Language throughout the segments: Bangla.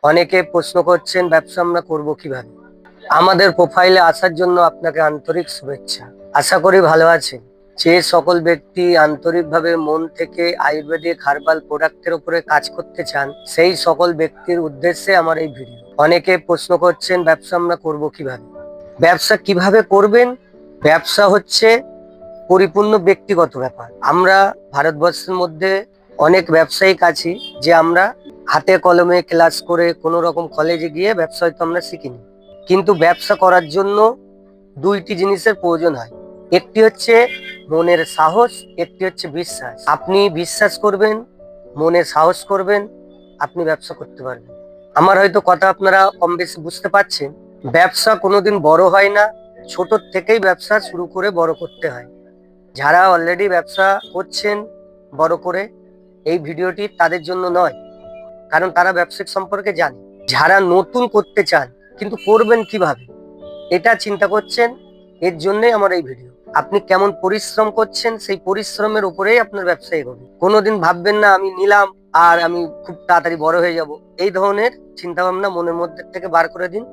অনেকে প্রশ্ন করছেন ব্যবসা আমরা করব কিভাবে। আমাদের প্রোফাইলে আসার জন্য আপনাকে আন্তরিক শুভেচ্ছা। আশা করি ভালো আছেন। যে সকল ব্যক্তি আন্তরিকভাবে মন থেকে আয়ুর্বেদিক হার্বাল প্রোডাক্টের উপরে কাজ করতে চান, সেই সকল ব্যক্তির উদ্দেশ্যে আমার এই ভিডিও। অনেকে প্রশ্ন করছেন ব্যবসা আমরা করব কিভাবে। ব্যবসা কিভাবে করবেন? ব্যবসা হচ্ছে পরিপূর্ণ ব্যক্তিগত ব্যাপার। আমরা ভারতবর্ষের মধ্যে অনেক ব্যবসায়িক আছি যে আমরা হাতে কলমে ক্লাস করে কোনো রকম কলেজে গিয়ে ব্যবসা হয়তো আমরা শিখিনি, কিন্তু ব্যবসা করার জন্য দুইটি জিনিসের প্রয়োজন হয়। একটি হচ্ছে মনের সাহস, একটি হচ্ছে বিশ্বাস। আপনি বিশ্বাস করবেন, মনে সাহস করবেন, আপনি ব্যবসা করতে পারবেন। আমার হয়তো কথা আপনারা কম বেশি বুঝতে পারছেন। ব্যবসা কোনোদিন বড় হয় না, ছোট থেকেই ব্যবসা শুরু করে বড় করতে হয়। যারা অলরেডি ব্যবসা করছেন বড় করে, এই ভিডিওটি তাদের জন্য নয়, কারণ তারা ব্যবসায়িক সম্পর্কে জানে। যারা নতুন করতে চান কিন্তু করবেন কিভাবে এটা চিন্তা করছেন, এর জন্যই আমার এই ভিডিও। আপনি কেমন পরিশ্রম করছেন সেই পরিশ্রমের উপরেই আপনার ব্যবসা এগোবে। কোনোদিন ভাববেন না আমি নিলাম আর আমি খুব তাড়াতাড়ি বড় হয়ে যাব, এই ধরনের চিন্তা ভাবনা মনের মধ্যে থেকে বার করে দিন।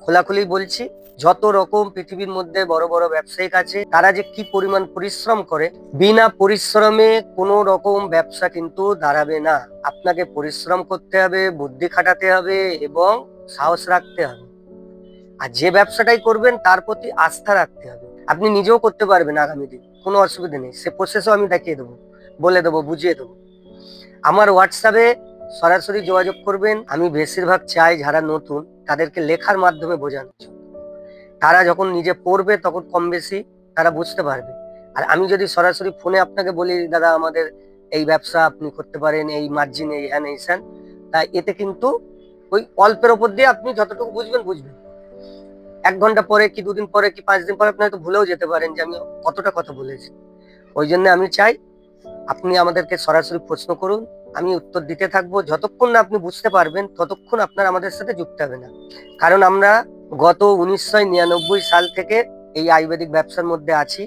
খোলাখুলি বলছি, যত রকম পৃথিবীর মধ্যে বড় বড় ব্যবসায়িক আছে, তারা যে কি পরিমাণ পরিশ্রম করে, বিনা পরিশ্রমে কোনো রকম ব্যবসা কিন্তু দাঁড়াবে না। আপনাকে পরিশ্রম করতে হবে, বুদ্ধি খাটাতে হবে এবং সাহস রাখতে হবে। আর যে ব্যবসাটাই করবেন তার প্রতি আস্থা রাখতে হবে। আপনি নিজেও করতে পারবেন আগামী দিন, কোনো অসুবিধা নেই। সে প্রসেসও আমি দেখিয়ে দেবো, বলে দেবো, বুঝিয়ে দেবো। আমার হোয়াটসঅ্যাপে সরাসরি যোগাযোগ করবেন। আমি বেশিরভাগ চাই যারা নতুন তাদেরকে লেখার মাধ্যমে বোঝানোর জন্য। তারা যখন নিজে পড়বে তখন কম বেশি তারা বুঝতে পারবে। আর আমি যদি সরাসরি ফোনে আপনাকে বলি দাদা আমাদের এই ব্যবসা আপনি করতে পারেন, এই মার্জিন, এই হ্যান এই স্যান, তাই এতে কিন্তু ওই অল্পের ওপর দিয়ে আপনি যতটুকু বুঝবেন বুঝবেন। 1 ঘন্টা পরে কি 2 দিন পরে কি 5 দিন পরে আপনি হয়তো ভুলেও যেতে পারেন যে আমি কতটা কথা বলেছি। ওই জন্য আমি চাই আপনি আমাদেরকে সরাসরি প্রশ্ন করুন, আমি উত্তর দিতে থাকবো। যতক্ষণ না আপনি বুঝতে পারবেন ততক্ষণ আপনার আমাদের সাথে যুক্ত হবে না। কারণ আমরা গত 1999 সাল থেকে এই আয়ুর্বেদিক ব্যবসার মধ্যে আছি।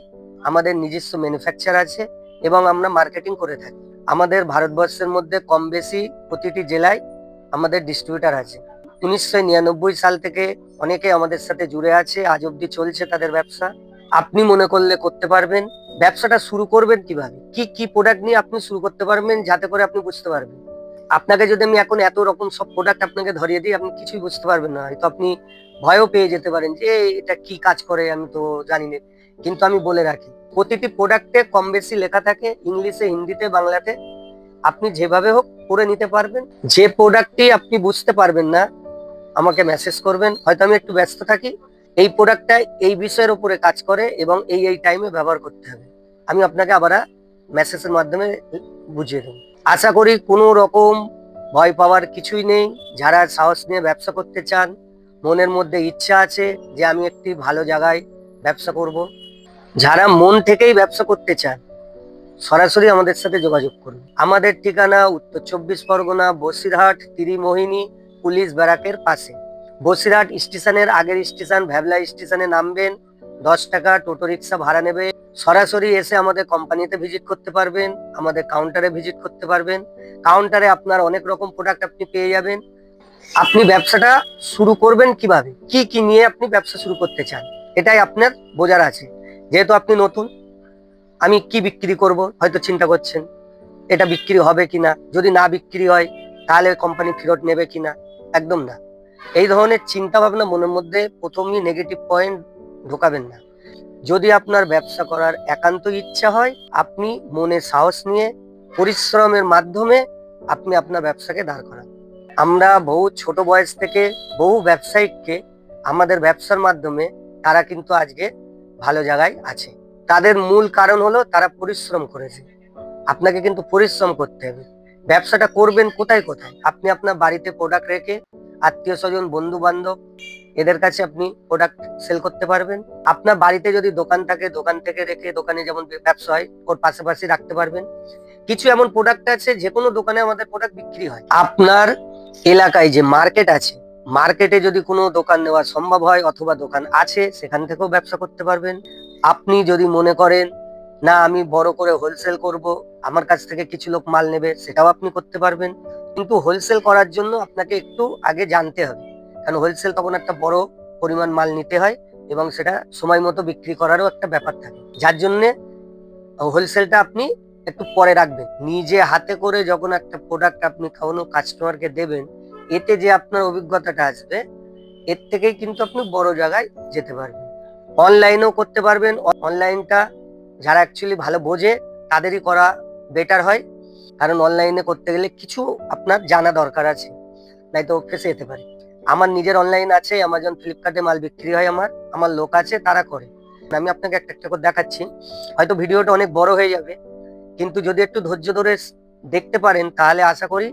আমাদের নিজস্ব ম্যানুফ্যাকচার আছে এবং আমরা মার্কেটিং করে থাকি। আমাদের ভারতবর্ষের মধ্যে কম বেশি প্রতিটি জেলায় আমাদের ডিস্ট্রিবিউটার আছে। 1999 সাল থেকে অনেকে আমাদের সাথে জুড়ে আছে, আজ অব্দি চলছে তাদের ব্যবসা। আপনি মনে করলে করতে পারবেন। ব্যবসাটা শুরু করবেন কিভাবে, কি কি প্রোডাক্ট নিয়ে আপনি শুরু করতে পারবেন, যাতে করে আপনি বুঝতে পারবেন। আপনাকে যদি আমি এখন এত রকম সব প্রোডাক্ট আপনাকে ধরিয়ে দিই, আপনি কিছুই বুঝতে পারবেন না। হয়তো আপনি ভয়ও পেয়ে যেতে পারেন যে এটা কি কাজ করে আমি তো জানি না। কিন্তু আমি বলে রাখি, প্রতিটি প্রোডাক্টে কম বেশি লেখা থাকে, ইংলিশে, হিন্দিতে, বাংলাতে। আপনি যেভাবে হোক করে নিতে পারবেন। যে প্রোডাক্টটি আপনি বুঝতে পারবেন না আমাকে মেসেজ করবেন, হয়তো আমি একটু ব্যস্ত থাকি, এই প্রোডাক্টটা এই বিষয়ের উপরে কাজ করে এবং এই টাইমে ব্যবহার করতে হবে, আমি আপনাকে আবার মেসেজের মাধ্যমে বুঝিয়ে দেবো। আশা করি কোনো রকম ভয় পাওয়ার কিছুই নেই। যারা সাহস নিয়ে ব্যবসা করতে চান, মনের মধ্যে ইচ্ছা আছে যে আমি একটি ভালো জায়গায় ব্যবসা করব, যারা মন থেকেই ব্যবসা করতে চান, সরাসরি আমাদের সাথে যোগাযোগ করুন। আমাদের ঠিকানা উত্তর 24 পরগনা, বসিরহাট ত্রিমোহিনী পুলিশ ব্যারাকের পাশে। বসিরহাট স্টেশনের আগের স্টেশন ভ্যাবলা স্টেশনে নামবেন, 10 টাকা টোটো রিক্সা ভাড়া নেবে। সরাসরি এসে আমাদের কোম্পানিতে ভিজিট করতে পারবেন, আমাদের কাউন্টারে ভিজিট করতে পারবেন। কাউন্টারে আপনার অনেক রকম প্রোডাক্ট আপনি পেয়ে যাবেন। আপনি ব্যবসাটা শুরু করবেন কিভাবে, কি কি নিয়ে আপনি ব্যবসা শুরু করতে চান, এটাই আপনার বোঝার আছে। যেহেতু আপনি নতুন, আমি কি বিক্রি করব হয়তো চিন্তা করছেন, এটা বিক্রি হবে কিনা, যদি না বিক্রি হয় তাহলে কোম্পানি ফেরত নেবে কিনা। একদম না, এই ধরনের চিন্তা ভাবনা মনের মধ্যে প্রথমেই নেগেটিভ পয়েন্ট ঢোকাবেন না। যদি আপনার ব্যবসা করার একান্ত ইচ্ছা হয়, আপনি মনে সাহস নিয়ে পরিশ্রমের মাধ্যমে আপনি আপনার ব্যবসাকে দাঁড় করান। আমরা বহু ছোট বয়স থেকে বহু ব্যবসায়িককে আমাদের ব্যবসার মাধ্যমে তারা কিন্তু আজকে ভালো জায়গায় আছে। তাদের মূল কারণ হলো তারা পরিশ্রম করেছে। আপনাকে কিন্তু পরিশ্রম করতে হবে। ব্যবসাটা করবেন কোথায় কোথায়, আপনি আপনার বাড়িতে প্রোডাক্ট রেখে আত্মীয় স্বজন, বন্ধু বান্ধব, এদের কাছে আপনি প্রোডাক্ট সেল করতে পারবেন। আপনার বাড়িতে যদি দোকান থাকে, দোকান থেকে রেখে দোকানে যেমন ব্যবসা হয় ওর পাশাপাশি রাখতে পারবেন। কিছু এমন প্রোডাক্ট আছে যে কোনো দোকানে আমাদের প্রোডাক্ট বিক্রি হয়। আপনার এলাকায় যে মার্কেট আছে, মার্কেটে যদি কোনো দোকান নেওয়া সম্ভব হয় অথবা দোকান আছে, সেখান থেকেও ব্যবসা করতে পারবেন। আপনি যদি মনে করেন না আমি বড় করে হোলসেল করব, আমার কাছ থেকে কিছু লোক মাল নেবে, সেটাও আপনি করতে পারবেন। কিন্তু হোলসেল করার জন্য আপনাকে একটু আগে জানতে হবে, কারণ হোলসেল তখন একটা বড় পরিমাণ মাল নিতে হয় এবং সেটা সময় মতো বিক্রি করারও একটা ব্যাপার থাকে, যার জন্য হোলসেলটা আপনি একটু পরে রাখবেন। নিজে হাতে করে যখন একটা প্রোডাক্ট আপনি কোনো কাস্টমারকে দেবেন, এতে যে আপনার অভিজ্ঞতাটা আসবে, এর থেকেই কিন্তু আপনি বড় জায়গায় যেতে পারবেন। অনলাইনেও করতে পারবেন। অনলাইনটা যারা অ্যাকচুয়ালি ভালো বোঝে তাদেরই করা বেটার হয়, কারণ অনলাইনে করতে গেলে কিছু আপনার জানা দরকার আছে, নয়তো ফেঁসে যেতে পারে। আমার নিজের অনলাইন আছে, অ্যামাজন ফ্লিপকার্টে মাল বিক্রি হয়, আমার আমার লোক আছে, তারা করে। আমি আপনাকে একটা একটা করে দেখাচ্ছি। হয়তো ভিডিওটা অনেক বড় হয়ে যাবে, কিন্তু যদি একটু ধৈর্য ধরে দেখতে পারেন তাহলে আশা করি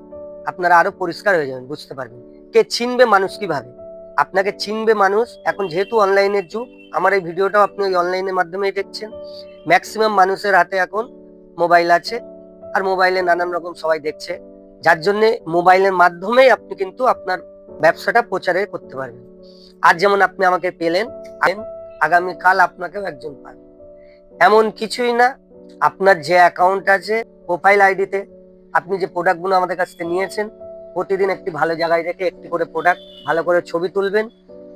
আপনারা আরো পরিষ্কার হয়ে যাবেন, বুঝতে পারবেন কে চিনবে মানুষ কিভাবে। আপনাকে চিনবে মানুষ, এখন যেহেতু অনলাইনের যুগ, আমার এই ভিডিওটাও আপনি ওই অনলাইনের মাধ্যমেই দেখছেন। ম্যাক্সিমাম মানুষের হাতে এখন মোবাইল আছে, আর মোবাইলে নানান রকম সবাই দেখছে, যার জন্য মোবাইলের মাধ্যমেই আপনি কিন্তু আপনার ব্যবসাটা প্রচারে করতে পারবেন। আর যেমন আপনি আমাকে পেলেন, আগামীকাল আপনাকেও একজন পাবেন, এমন কিছুই না। আপনার যে অ্যাকাউন্ট আছে, প্রোফাইল আইডিতে আপনি যে প্রোডাক্টগুলো আমাদের কাছ থেকে নিয়েছেন, প্রতিদিন একটি ভালো জায়গায় রেখে একটি করে প্রোডাক্ট ভালো করে ছবি তুলবেন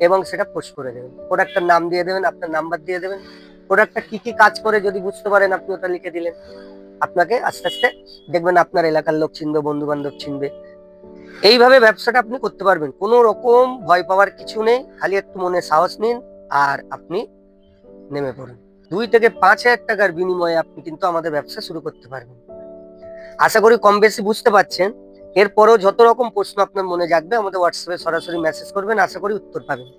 এবং সেটা পোস্ট করে দেবেন। প্রোডাক্টটার নাম দিয়ে দেবেন, আপনার নাম্বার দিয়ে দেবেন, প্রোডাক্টটা কি কি কাজ করে যদি বুঝতে পারেন আপনি ওটা লিখে দিলেন। আপনাকে আস্তে আস্তে দেখবেন আপনার এলাকার লোক চিনবে, বন্ধু বান্ধব চিনবে। এইভাবে ব্যবসাটা আপনি করতে পারবেন, কোনো রকম ভয় পাওয়ার কিছু নেই, খালি একটু মনে সাহস নিন আর আপনি নেমে পড়ুন। 2 থেকে 5 হাজার টাকার বিনিময়ে আপনি কিন্তু আমাদের ব্যবসা শুরু করতে পারবেন। আশা করি কম বেশি বুঝতে পারছেন। এরপরও যত রকম প্রশ্ন আপনার মনে জাগবে আমাদের হোয়াটসঅ্যাপে সরাসরি মেসেজ করবেন, আশা করি উত্তর পাবেন।